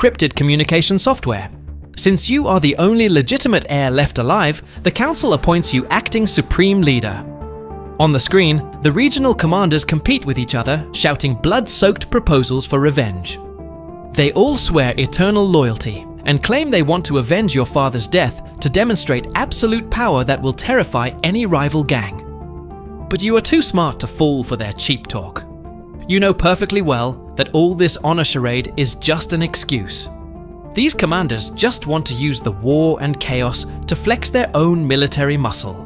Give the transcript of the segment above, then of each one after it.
encrypted communication software. Since you are the only legitimate heir left alive, the council appoints you acting supreme leader. On the screen, the regional commanders compete with each other, shouting blood-soaked proposals for revenge. They all swear eternal loyalty and claim they want to avenge your father's death to demonstrate absolute power that will terrify any rival gang. But you are too smart to fall for their cheap talk. You know perfectly well that all this honor charade is just an excuse. These commanders just want to use the war and chaos to flex their own military muscle.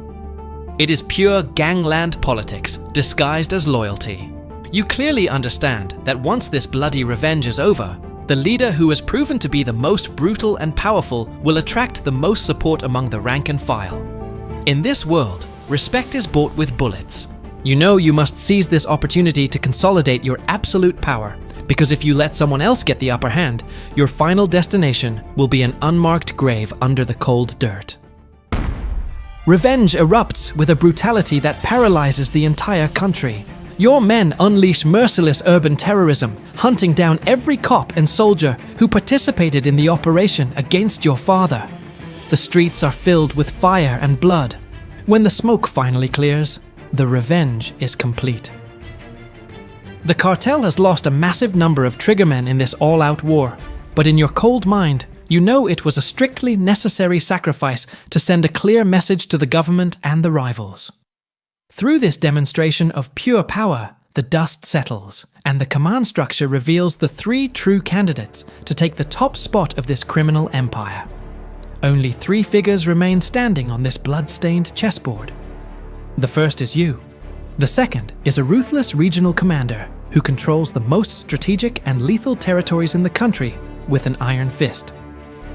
It is pure gangland politics disguised as loyalty. You clearly understand that once this bloody revenge is over, the leader who has proven to be the most brutal and powerful will attract the most support among the rank and file. In this world, respect is bought with bullets. You know you must seize this opportunity to consolidate your absolute power, because if you let someone else get the upper hand, your final destination will be an unmarked grave under the cold dirt. Revenge erupts with a brutality that paralyzes the entire country. Your men unleash merciless urban terrorism, hunting down every cop and soldier who participated in the operation against your father. The streets are filled with fire and blood. When the smoke finally clears, the revenge is complete. The cartel has lost a massive number of triggermen in this all-out war, but in your cold mind, you know it was a strictly necessary sacrifice to send a clear message to the government and the rivals. Through this demonstration of pure power, the dust settles, and the command structure reveals the 3 true candidates to take the top spot of this criminal empire. Only 3 figures remain standing on this blood-stained chessboard. The first is you. The second is a ruthless regional commander who controls the most strategic and lethal territories in the country with an iron fist.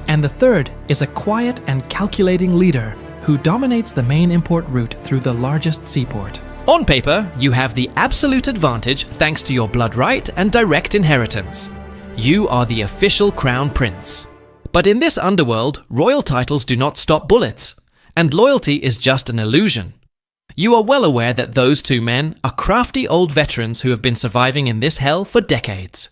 And the third is a quiet and calculating leader who dominates the main import route through the largest seaport. On paper, you have the absolute advantage thanks to your blood right and direct inheritance. You are the official crown prince. But in this underworld, royal titles do not stop bullets, and loyalty is just an illusion. You are well aware that those 2 men are crafty old veterans who have been surviving in this hell for decades.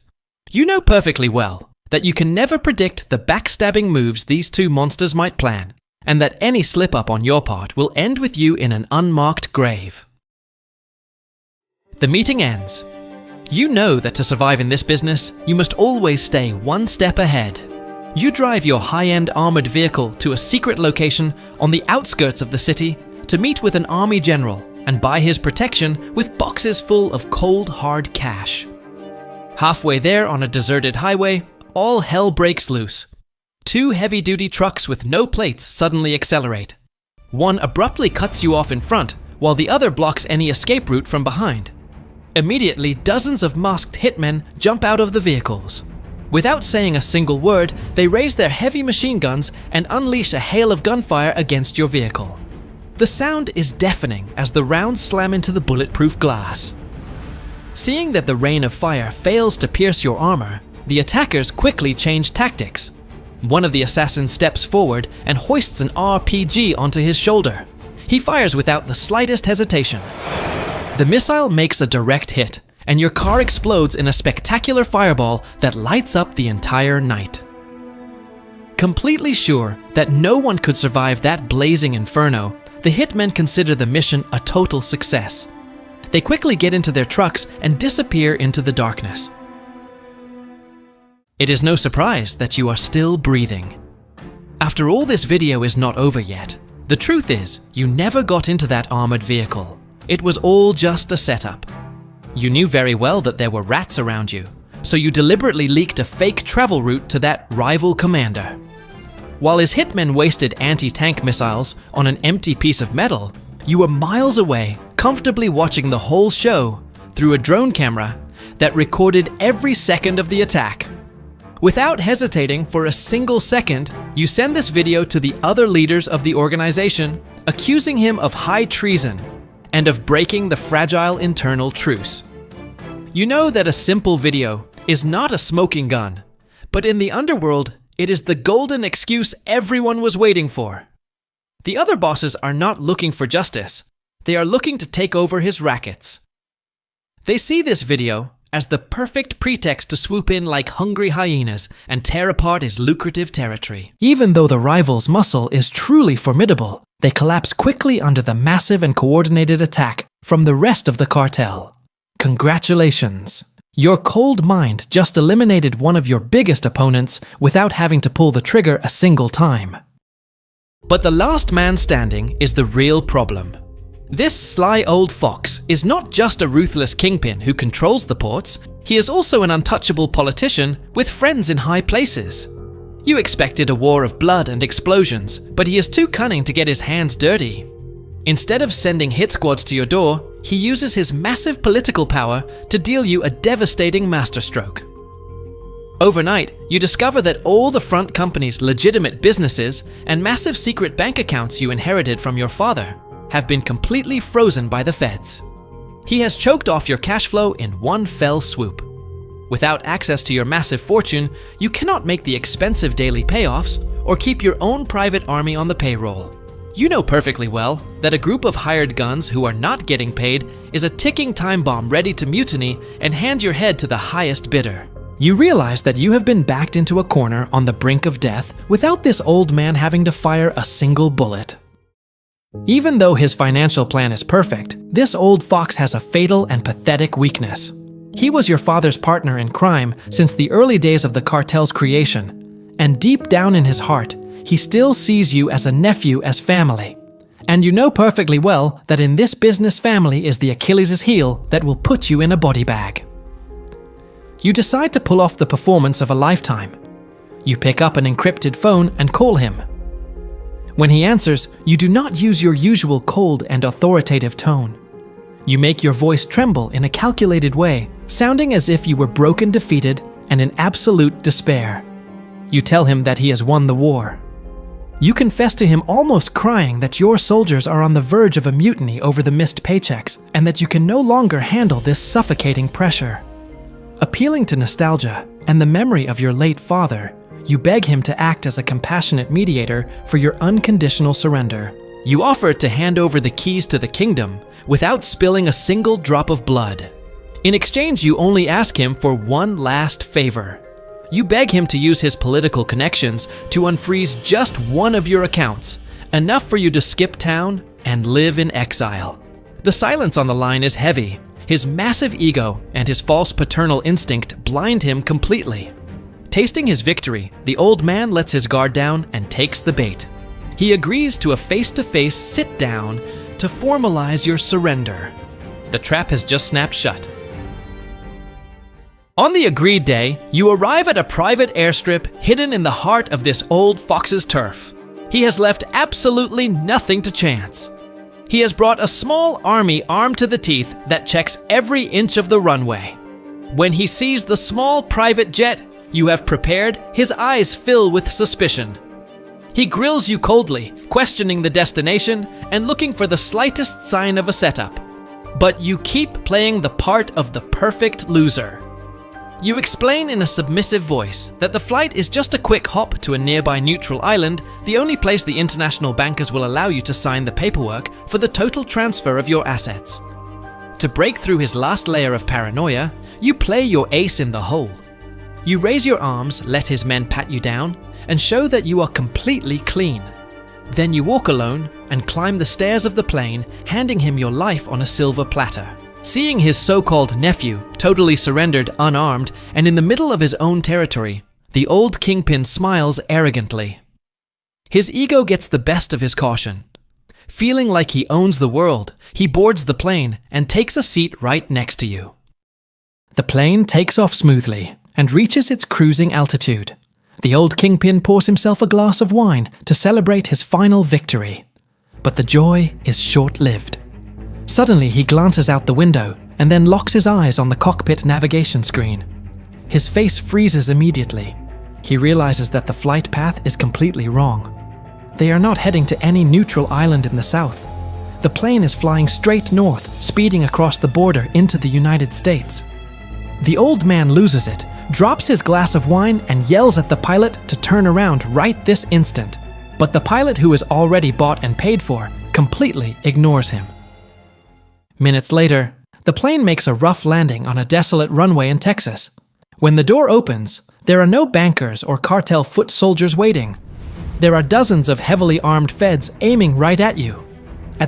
You know perfectly well that you can never predict the backstabbing moves these 2 monsters might plan, and that any slip-up on your part will end with you in an unmarked grave. The meeting ends. You know that to survive in this business, you must always stay 1 step ahead. You drive your high-end armored vehicle to a secret location on the outskirts of the city to meet with an army general and buy his protection with boxes full of cold, hard cash. Halfway there on a deserted highway, all hell breaks loose. 2 heavy-duty trucks with no plates suddenly accelerate. One abruptly cuts you off in front, while the other blocks any escape route from behind. Immediately, dozens of masked hitmen jump out of the vehicles. Without saying a single word, they raise their heavy machine guns and unleash a hail of gunfire against your vehicle. The sound is deafening as the rounds slam into the bulletproof glass. Seeing that the rain of fire fails to pierce your armor, the attackers quickly change tactics. One of the assassins steps forward and hoists an RPG onto his shoulder. He fires without the slightest hesitation. The missile makes a direct hit, and your car explodes in a spectacular fireball that lights up the entire night. Completely sure that no one could survive that blazing inferno, the hitmen consider the mission a total success. They quickly get into their trucks and disappear into the darkness. It is no surprise that you are still breathing. After all, this video is not over yet. The truth is, you never got into that armored vehicle. It was all just a setup. You knew very well that there were rats around you, so you deliberately leaked a fake travel route to that rival commander. While his hitmen wasted anti-tank missiles on an empty piece of metal, you were miles away, comfortably watching the whole show through a drone camera that recorded every second of the attack. Without hesitating for a single second, you send this video to the other leaders of the organization, accusing him of high treason and of breaking the fragile internal truce. You know that a simple video is not a smoking gun, but in the underworld, it is the golden excuse everyone was waiting for. The other bosses are not looking for justice. They are looking to take over his rackets. They see this video as the perfect pretext to swoop in like hungry hyenas and tear apart his lucrative territory. Even though the rival's muscle is truly formidable, they collapse quickly under the massive and coordinated attack from the rest of the cartel. Congratulations! Your cold mind just eliminated one of your biggest opponents without having to pull the trigger a single time. But the last man standing is the real problem. This sly old fox is not just a ruthless kingpin who controls the ports, he is also an untouchable politician with friends in high places. You expected a war of blood and explosions, but he is too cunning to get his hands dirty. Instead of sending hit squads to your door, he uses his massive political power to deal you a devastating masterstroke. Overnight, you discover that all the front company's legitimate businesses and massive secret bank accounts you inherited from your father have been completely frozen by the feds. He has choked off your cash flow in one fell swoop. Without access to your massive fortune, you cannot make the expensive daily payoffs or keep your own private army on the payroll. You know perfectly well that a group of hired guns who are not getting paid is a ticking time bomb ready to mutiny and hand your head to the highest bidder. You realize that you have been backed into a corner on the brink of death without this old man having to fire a single bullet. Even though his financial plan is perfect, this old fox has a fatal and pathetic weakness. He was your father's partner in crime since the early days of the cartel's creation, and deep down in his heart, he still sees you as a nephew as family. And you know perfectly well that in this business, family is the Achilles' heel that will put you in a body bag. You decide to pull off the performance of a lifetime. You pick up an encrypted phone and call him. When he answers, you do not use your usual cold and authoritative tone. You make your voice tremble in a calculated way, sounding as if you were broken, defeated, and in absolute despair. You tell him that he has won the war. You confess to him, almost crying, that your soldiers are on the verge of a mutiny over the missed paychecks and that you can no longer handle this suffocating pressure. Appealing to nostalgia and the memory of your late father, you beg him to act as a compassionate mediator for your unconditional surrender. You offer to hand over the keys to the kingdom without spilling a single drop of blood. In exchange, you only ask him for one last favor. You beg him to use his political connections to unfreeze just one of your accounts, enough for you to skip town and live in exile. The silence on the line is heavy. His massive ego and his false paternal instinct blind him completely. Tasting his victory, the old man lets his guard down and takes the bait. He agrees to a face-to-face sit-down to formalize your surrender. The trap has just snapped shut. On the agreed day, you arrive at a private airstrip hidden in the heart of this old fox's turf. He has left absolutely nothing to chance. He has brought a small army armed to the teeth that checks every inch of the runway. When he sees the small private jet you have prepared, his eyes fill with suspicion. He grills you coldly, questioning the destination and looking for the slightest sign of a setup. But you keep playing the part of the perfect loser. You explain in a submissive voice that the flight is just a quick hop to a nearby neutral island, the only place the international bankers will allow you to sign the paperwork for the total transfer of your assets. To break through his last layer of paranoia, you play your ace in the hole. You raise your arms, let his men pat you down, and show that you are completely clean. Then you walk alone and climb the stairs of the plane, handing him your life on a silver platter. Seeing his so-called nephew totally surrendered, unarmed, and in the middle of his own territory, the old kingpin smiles arrogantly. His ego gets the best of his caution. Feeling like he owns the world, he boards the plane and takes a seat right next to you. The plane takes off smoothly and reaches its cruising altitude. The old kingpin pours himself a glass of wine to celebrate his final victory. But the joy is short-lived. Suddenly, he glances out the window and then locks his eyes on the cockpit navigation screen. His face freezes immediately. He realizes that the flight path is completely wrong. They are not heading to any neutral island in the south. The plane is flying straight north, speeding across the border into the United States. The old man loses it, drops his glass of wine, and yells at the pilot to turn around right this instant. But the pilot, who is already bought and paid for, completely ignores him. Minutes later, The plane makes a rough landing on a desolate runway in Texas. When the door opens, there are no bankers or cartel foot soldiers waiting. There are dozens of heavily armed feds aiming right at you.